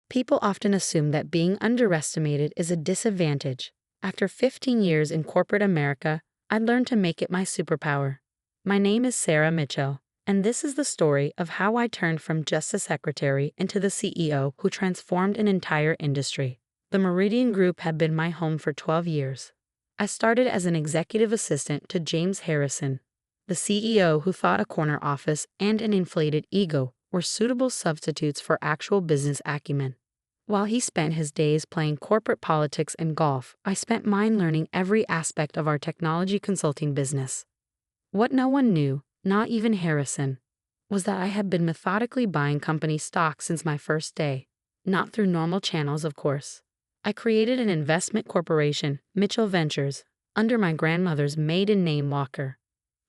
People often assume that being underestimated is a disadvantage. After 15 years in corporate America, I learned to make it my superpower. My name is Sarah Mitchell, and this is the story of how I turned from just a secretary into the CEO who transformed an entire industry. The Meridian Group had been my home for 12 years. I started as an executive assistant to James Harrison, the CEO who thought a corner office and an inflated ego were suitable substitutes for actual business acumen. While he spent his days playing corporate politics and golf, I spent mine learning every aspect of our technology consulting business. What no one knew, not even Harrison, was that I had been methodically buying company stock since my first day. Not through normal channels, of course. I created an investment corporation, Mitchell Ventures, under my grandmother's maiden name Walker.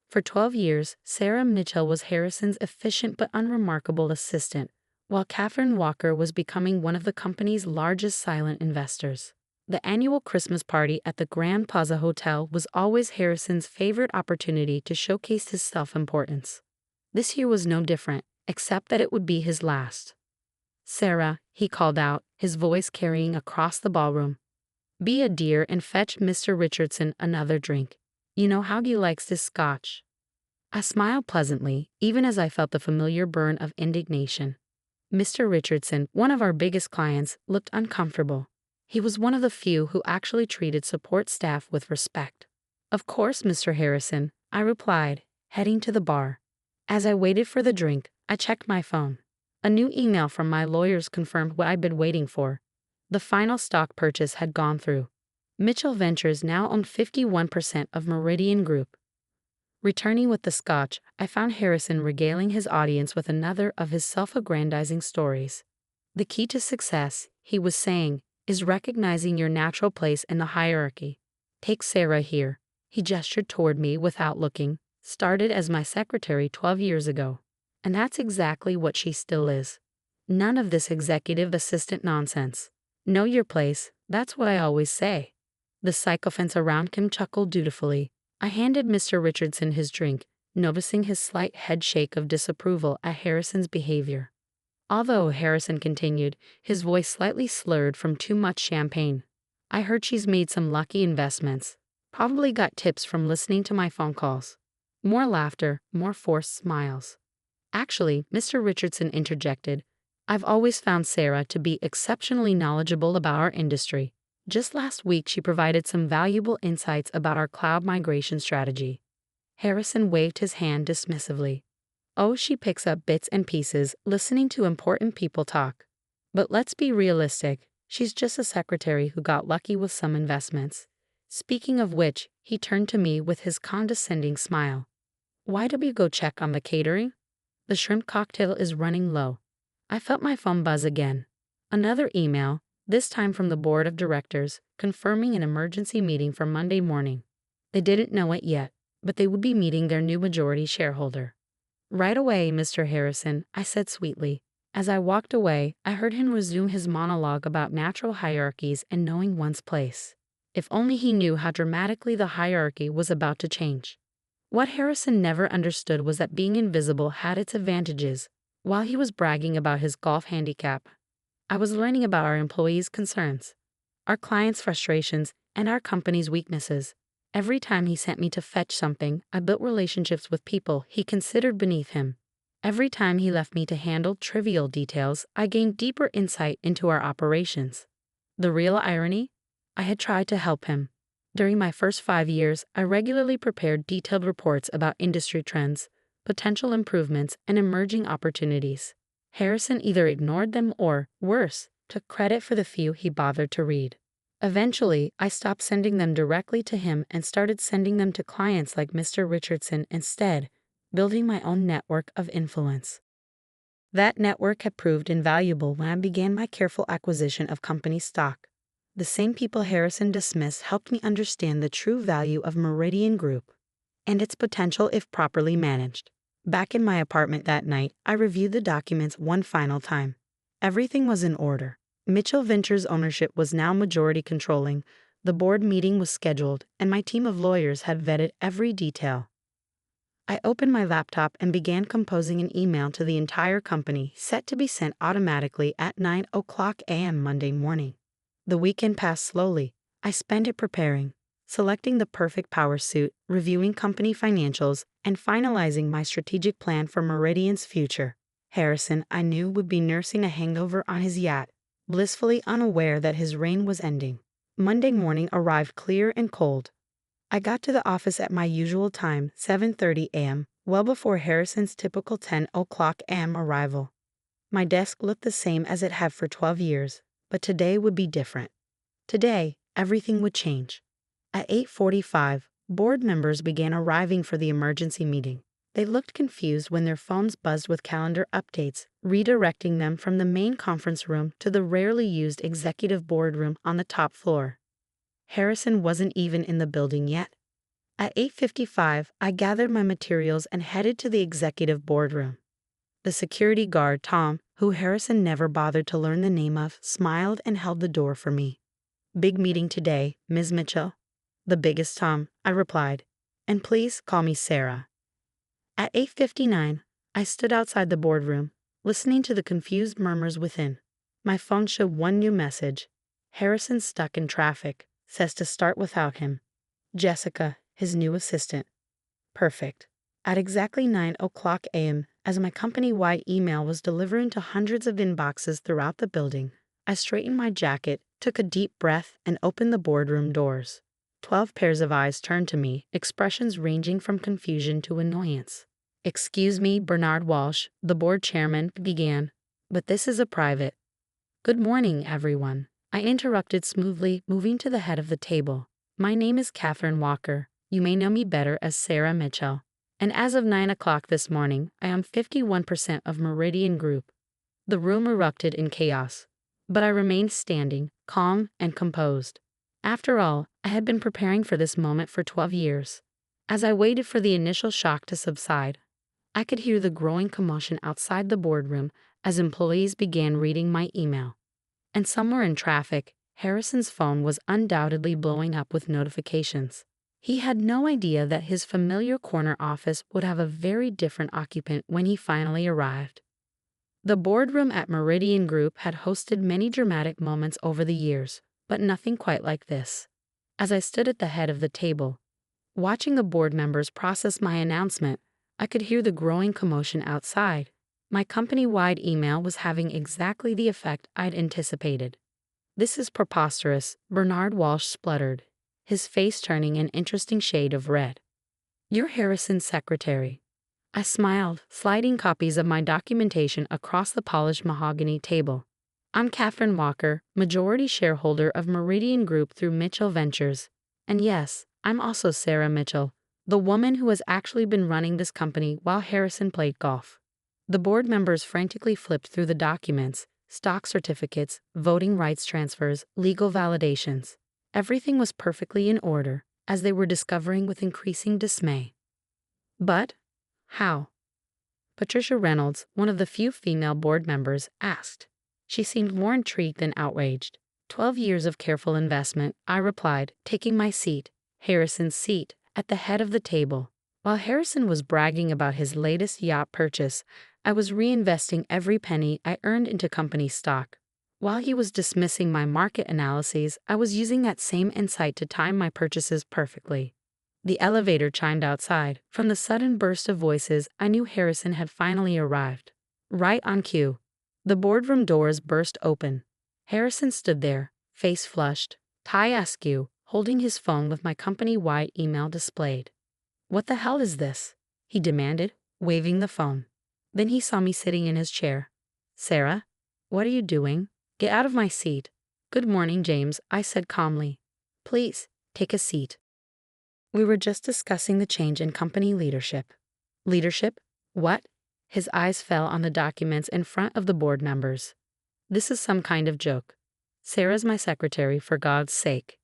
For 12 years, Sarah Mitchell was Harrison's efficient but unremarkable assistant, while Katherine Walker was becoming one of the company's largest silent investors. The annual Christmas party at the Grand Plaza Hotel was always Harrison's favorite opportunity to showcase his self-importance. This year was no different, except that it would be his last. "Sarah," he called out, his voice carrying across the ballroom. "Be a dear and fetch Mr. Richardson another drink. You know how he likes his scotch." I smiled pleasantly, even as I felt the familiar burn of indignation. Mr. Richardson, one of our biggest clients, looked uncomfortable. He was one of the few who actually treated support staff with respect. "Of course, Mr. Harrison," I replied, heading to the bar. As I waited for the drink, I checked my phone. A new email from my lawyers confirmed what I'd been waiting for. The final stock purchase had gone through. Mitchell Ventures now owned 51% of Meridian Group. Returning with the scotch, I found Harrison regaling his audience with another of his self-aggrandizing stories. "The key to success," he was saying, "is recognizing your natural place in the hierarchy. Take Sarah here." He gestured toward me without looking. "Started as my secretary 12 years ago. And that's exactly what she still is. None of this executive assistant nonsense. Know your place, that's what I always say." The sycophants around him chuckled dutifully. I handed Mr. Richardson his drink, noticing his slight head shake of disapproval at Harrison's behavior. Although Harrison continued, his voice slightly slurred from too much champagne. "I heard she's made some lucky investments. Probably got tips from listening to my phone calls." More laughter, more forced smiles. "Actually," Mr. Richardson interjected, "I've always found Sarah to be exceptionally knowledgeable about our industry. Just last week she provided some valuable insights about our cloud migration strategy." Harrison waved his hand dismissively. "Oh, she picks up bits and pieces, listening to important people talk. But let's be realistic, she's just a secretary who got lucky with some investments. Speaking of which," he turned to me with his condescending smile. "Why don't we go check on the catering? The shrimp cocktail is running low." I felt my phone buzz again. Another email, this time from the board of directors, confirming an emergency meeting for Monday morning. They didn't know it yet, but they would be meeting their new majority shareholder. "Right away, Mr. Harrison," I said sweetly. As I walked away, I heard him resume his monologue about natural hierarchies and knowing one's place. If only he knew how dramatically the hierarchy was about to change. What Harrison never understood was that being invisible had its advantages. While he was bragging about his golf handicap, I was learning about our employees' concerns, our clients' frustrations, and our company's weaknesses. Every time he sent me to fetch something, I built relationships with people he considered beneath him. Every time he left me to handle trivial details, I gained deeper insight into our operations. The real irony? I had tried to help him. During my first 5 years, I regularly prepared detailed reports about industry trends, potential improvements, and emerging opportunities. Harrison either ignored them or, worse, took credit for the few he bothered to read. Eventually, I stopped sending them directly to him and started sending them to clients like Mr. Richardson instead, building my own network of influence. That network had proved invaluable when I began my careful acquisition of company stock. The same people Harrison dismissed helped me understand the true value of Meridian Group and its potential if properly managed. Back in my apartment that night, I reviewed the documents one final time. Everything was in order. Mitchell Ventures' ownership was now majority controlling, the board meeting was scheduled, and my team of lawyers had vetted every detail. I opened my laptop and began composing an email to the entire company set to be sent automatically at 9 a.m. Monday morning. The weekend passed slowly. I spent it preparing, selecting the perfect power suit, reviewing company financials, and finalizing my strategic plan for Meridian's future. Harrison, I knew, would be nursing a hangover on his yacht, blissfully unaware that his reign was ending. Monday morning arrived clear and cold. I got to the office at my usual time, 7:30 a.m., well before Harrison's typical 10 a.m. arrival. My desk looked the same as it had for 12 years, but today would be different. Today, everything would change. At 8:45, board members began arriving for the emergency meeting. They looked confused when their phones buzzed with calendar updates, redirecting them from the main conference room to the rarely used executive boardroom on the top floor. Harrison wasn't even in the building yet. At 8:55, I gathered my materials and headed to the executive boardroom. The security guard, Tom, who Harrison never bothered to learn the name of, smiled and held the door for me. "Big meeting today, Ms. Mitchell." "The biggest, Tom," I replied. "And please call me Sarah." At 8:59, I stood outside the boardroom, listening to the confused murmurs within. My phone showed one new message. "Harrison stuck in traffic. Says to start without him. Jessica, his new assistant." Perfect. At exactly 9 a.m., as my company-wide email was delivering to hundreds of inboxes throughout the building, I straightened my jacket, took a deep breath, and opened the boardroom doors. 12 pairs of eyes turned to me, expressions ranging from confusion to annoyance. "Excuse me, Bernard Walsh," the board chairman began, "but this is a private—" "Good morning, everyone," I interrupted smoothly, moving to the head of the table. "My name is Katherine Walker. You may know me better as Sarah Mitchell. And as of 9 o'clock this morning, I am 51% of Meridian Group." The room erupted in chaos, but I remained standing, calm and composed. After all, I had been preparing for this moment for 12 years. As I waited for the initial shock to subside, I could hear the growing commotion outside the boardroom as employees began reading my email. And somewhere in traffic, Harrison's phone was undoubtedly blowing up with notifications. He had no idea that his familiar corner office would have a very different occupant when he finally arrived. The boardroom at Meridian Group had hosted many dramatic moments over the years, but nothing quite like this. As I stood at the head of the table, watching the board members process my announcement, I could hear the growing commotion outside. My company-wide email was having exactly the effect I'd anticipated. "This is preposterous," Bernard Walsh spluttered, his face turning an interesting shade of red. "You're Harrison's secretary." I smiled, sliding copies of my documentation across the polished mahogany table. "I'm Katherine Walker, majority shareholder of Meridian Group through Mitchell Ventures. And yes, I'm also Sarah Mitchell, the woman who has actually been running this company while Harrison played golf." The board members frantically flipped through the documents, stock certificates, voting rights transfers, legal validations. Everything was perfectly in order, as they were discovering with increasing dismay. "But how?" Patricia Reynolds, one of the few female board members, asked. She seemed more intrigued than outraged. 12 years of careful investment," I replied, taking my seat, Harrison's seat, at the head of the table. While Harrison was bragging about his latest yacht purchase, I was reinvesting every penny I earned into company stock. While he was dismissing my market analyses, I was using that same insight to time my purchases perfectly. The elevator chimed outside. From the sudden burst of voices, I knew Harrison had finally arrived. Right on cue. The boardroom doors burst open. Harrison stood there, face flushed, tie askew, holding his phone with my company-wide email displayed. "What the hell is this?" he demanded, waving the phone. Then he saw me sitting in his chair. "Sarah, what are you doing? Get out of my seat." "Good morning, James," I said calmly. "Please, take a seat." We were just discussing the change in company leadership. "Leadership? What?" His eyes fell on the documents in front of the board members. "This is some kind of joke. Sarah's my secretary, for God's sake."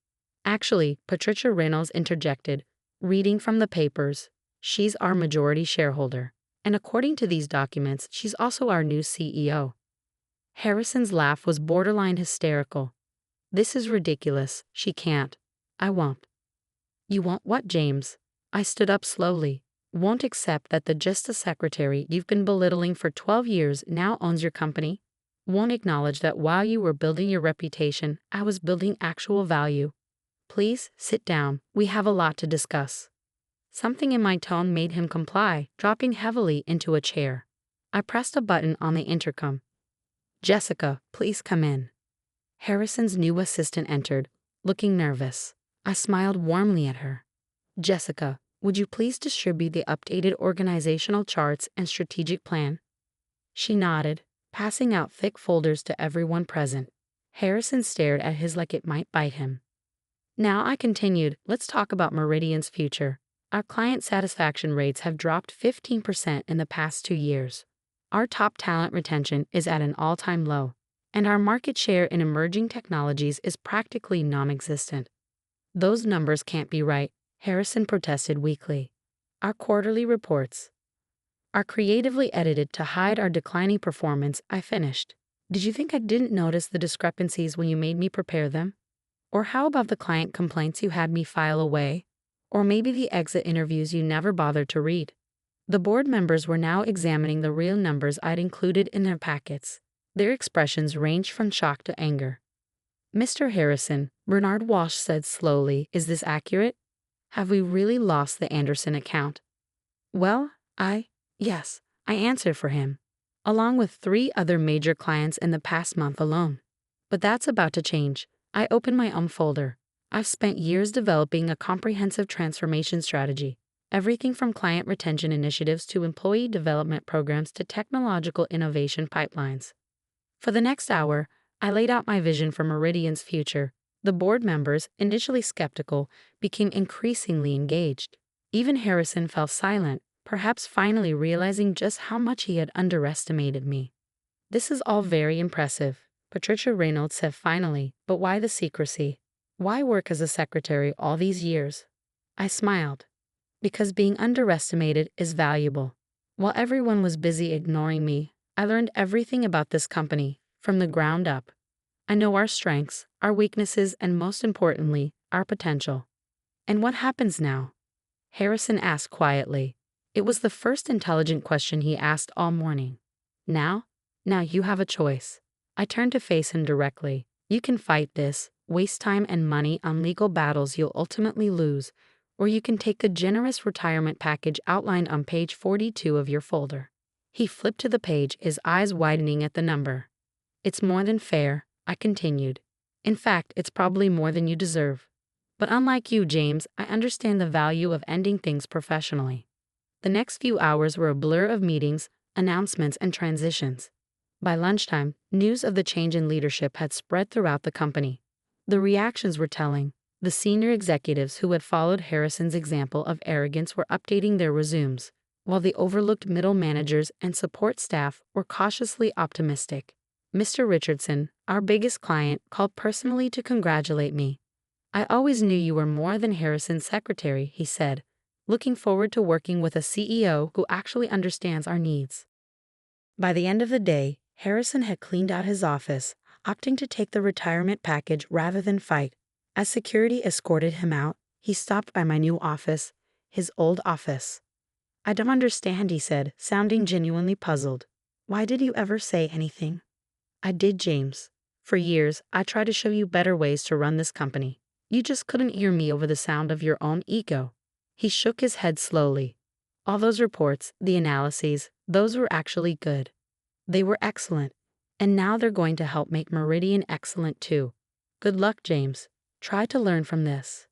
"Actually," Patricia Reynolds interjected, reading from the papers, "she's our majority shareholder. And according to these documents, she's also our new CEO." Harrison's laugh was borderline hysterical. "This is ridiculous. She can't. I won't." "You won't what, James?" I stood up slowly. won't accept that the just a secretary you've been belittling for 12 years now owns your company, won't acknowledge that while you were building your reputation, I was building actual value. Please sit down, we have a lot to discuss. Something in my tone made him comply, dropping heavily into a chair. I pressed a button on the intercom. Jessica, please come in. Harrison's new assistant entered, looking nervous. I smiled warmly at her. Jessica, would you please distribute the updated organizational charts and strategic plan? She nodded, passing out thick folders to everyone present. Harrison stared at his like it might bite him. Now I continued, let's talk about Meridian's future. Our client satisfaction rates have dropped 15% in the past 2 years. Our top talent retention is at an all-time low, and our market share in emerging technologies is practically non-existent. Those numbers can't be right, Harrison protested weakly. Our quarterly reports are creatively edited to hide our declining performance, I finished. Did you think I didn't notice the discrepancies when you made me prepare them? Or how about the client complaints you had me file away? Or maybe the exit interviews you never bothered to read? The board members were now examining the real numbers I'd included in their packets. Their expressions ranged from shock to anger. Mr. Harrison, Bernard Walsh said slowly, is this accurate? Have we really lost the Anderson account? Well, yes, I answered for him, along with 3 other major clients in the past month alone. But that's about to change. I opened my own folder. I've spent years developing a comprehensive transformation strategy, everything from client retention initiatives to employee development programs to technological innovation pipelines. For the next hour, I laid out my vision for Meridian's future. The board members, initially skeptical, became increasingly engaged. Even Harrison fell silent, perhaps finally realizing just how much he had underestimated me. This is all very impressive, Patricia Reynolds said finally, but why the secrecy? Why work as a secretary all these years? I smiled. Because being underestimated is valuable. While everyone was busy ignoring me, I learned everything about this company, from the ground up. I know our strengths, our weaknesses, and most importantly, our potential. And what happens now? Harrison asked quietly. It was the first intelligent question he asked all morning. Now you have a choice. I turned to face him directly. You can fight this, waste time and money on legal battles you'll ultimately lose, or you can take the generous retirement package outlined on page 42 of your folder. He flipped to the page, his eyes widening at the number. It's more than fair, I continued. In fact, it's probably more than you deserve. But unlike you, James, I understand the value of ending things professionally. The next few hours were a blur of meetings, announcements, and transitions. By lunchtime, news of the change in leadership had spread throughout the company. The reactions were telling. The senior executives who had followed Harrison's example of arrogance were updating their resumes, while the overlooked middle managers and support staff were cautiously optimistic. Mr. Richardson, our biggest client, called personally to congratulate me. I always knew you were more than Harrison's secretary, he said, looking forward to working with a CEO who actually understands our needs. By the end of the day, Harrison had cleaned out his office, opting to take the retirement package rather than fight. As security escorted him out, he stopped by my new office, his old office. I don't understand, he said, sounding genuinely puzzled. Why did you ever say anything? I did, James. For years, I tried to show you better ways to run this company. You just couldn't hear me over the sound of your own ego. He shook his head slowly. All those reports, the analyses, those were actually good. They were excellent. And now they're going to help make Meridian excellent too. Good luck, James. Try to learn from this.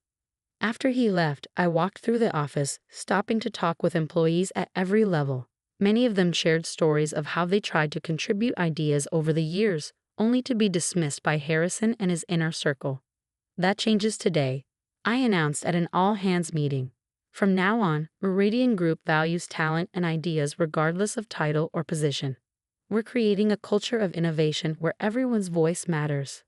After he left, I walked through the office, stopping to talk with employees at every level. Many of them shared stories of how they tried to contribute ideas over the years, only to be dismissed by Harrison and his inner circle. That changes today, I announced at an all-hands meeting. From now on, Meridian Group values talent and ideas regardless of title or position. We're creating a culture of innovation where everyone's voice matters.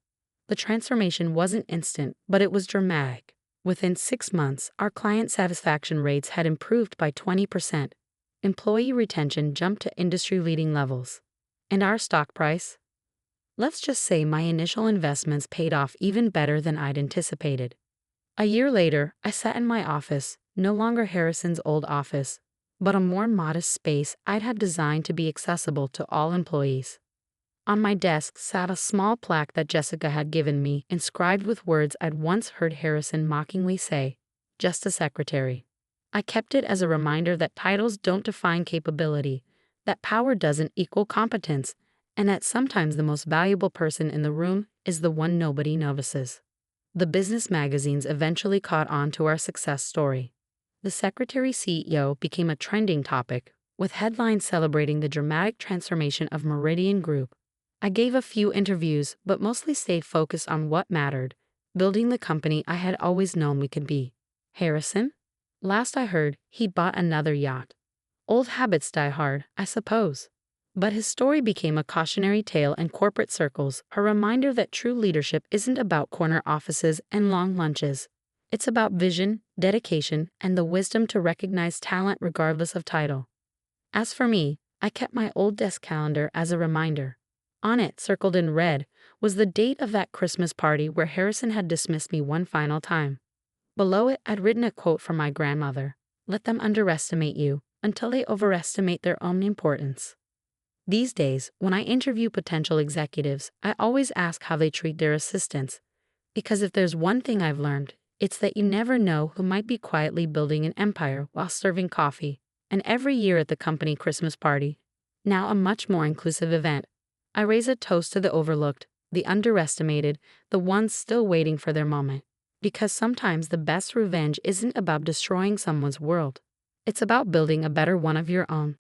The transformation wasn't instant, but it was dramatic. Within 6 months, our client satisfaction rates had improved by 20%. Employee retention jumped to industry-leading levels. And our stock price? Let's just say my initial investments paid off even better than I'd anticipated. A year later, I sat in my office, no longer Harrison's old office, but a more modest space I'd had designed to be accessible to all employees. On my desk sat a small plaque that Jessica had given me, inscribed with words I'd once heard Harrison mockingly say, "Just a secretary." I kept it as a reminder that titles don't define capability, that power doesn't equal competence, and that sometimes the most valuable person in the room is the one nobody notices. The business magazines eventually caught on to our success story. The secretary CEO became a trending topic, with headlines celebrating the dramatic transformation of Meridian Group. I gave a few interviews, but mostly stayed focused on what mattered, building the company I had always known we could be. Harrison? Last I heard, he'd bought another yacht. Old habits die hard, I suppose. But his story became a cautionary tale in corporate circles, a reminder that true leadership isn't about corner offices and long lunches. It's about vision, dedication, and the wisdom to recognize talent regardless of title. As for me, I kept my old desk calendar as a reminder. On it, circled in red, was the date of that Christmas party where Harrison had dismissed me one final time. Below it, I'd written a quote from my grandmother: "Let them underestimate you until they overestimate their own importance." These days, when I interview potential executives, I always ask how they treat their assistants. Because if there's one thing I've learned, it's that you never know who might be quietly building an empire while serving coffee. And every year at the company Christmas party, now a much more inclusive event, I raise a toast to the overlooked, the underestimated, the ones still waiting for their moment. Because sometimes the best revenge isn't about destroying someone's world. It's about building a better one of your own.